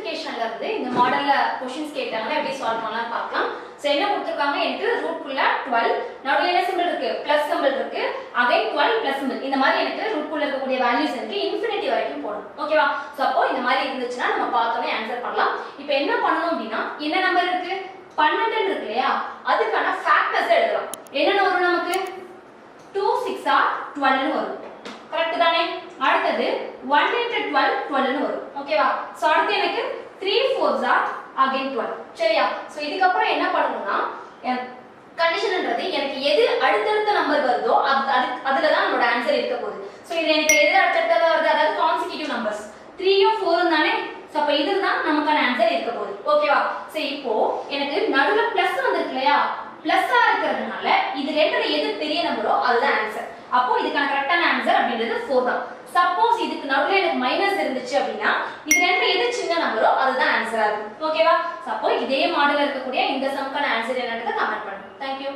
சிம்பிளிஃபிகேஷன்ல இருந்து இந்த மாடல்ல क्वेश्चंस கேட்டாங்கன்னா எப்படி சால்வ் பண்ணலாம் பார்க்கலாம். சோ என்ன கொடுத்திருக்காங்க எனக்கு ரூட்குள்ள 12 நடுவுல என்ன சிம்பல் இருக்கு பிளஸ் சிம்பல் இருக்கு அகைன் 12 பிளஸ் சிம்பல் இந்த மாதிரி எனக்கு ரூட்குள்ள இருக்கக்கூடிய வேல்யூஸ் எனக்கு இன்ஃபினிட்டி வரைக்கும் போடணும். ஓகேவா? சோ அப்போ இந்த மாதிரி இருந்துச்சுனா நம்ம பார்த்தோனே ஆன்சர் பண்ணலாம். இப்போ என்ன பண்ணனும் அப்படினா என்ன நம்பர் இருக்கு 12 இருக்கு இல்லையா அதுக்கான ஃபேக்டர்ஸ் எழுதலாம். என்னென்ன வரும் நமக்கு 2 6 are 12 னு வரும். கரெக்ட் தானே? அடுத்து 1 into 12 12 னு வரும். ஓகேவா? சோ அடுத்து எனக்கு 3 4s are again 12. சரியா? சோ இதுக்கு அப்புறம் என்ன பண்ணனும்னா கண்டிஷன்ன்றது எனக்கு எது அடுத்தடுத்த நம்பர் வருதோ அதுல தான் நம்மளோட ஆன்சர் இருக்க போகுது. சோ இது எனக்கு எது அடுத்தடுத்ததா வருது அதாவது கான்சிக்யூட்டிவ் நம்பர்ஸ் 3 யும் 4 ம் தானே. சோ அப்ப இதுதான் நமக்கான ஆன்சர் இருக்க போகுது. ஓகேவா? சோ இப்போ எனக்கு நடுவுல பிளஸ் வந்திருக்கு இல்லையா பிளஸ்ஸா இருக்கிறதுனால இது ரெண்டுல எது பெரிய நம்பரோ அதுதான் ஆன்சர். அப்போ இதுக்கான கரெக்டான ஆன்சர் அப்படின்றது 4 தான். சப்போஸ் இதுக்கு நடுவுல எனக்கு மைனஸ் இருந்துச்சு அப்படினா இது ரெண்டுல எது சின்ன நம்பரோ அதுதான் ஆன்சரா இருக்கும். ஓகேவா? சோ அப்போ இதே மாடல்ல இருக்கக்கூடிய இந்த சம்க்கான ஆன்சர் என்னன்றதை கமெண்ட் பண்ணுங்க. Thank you.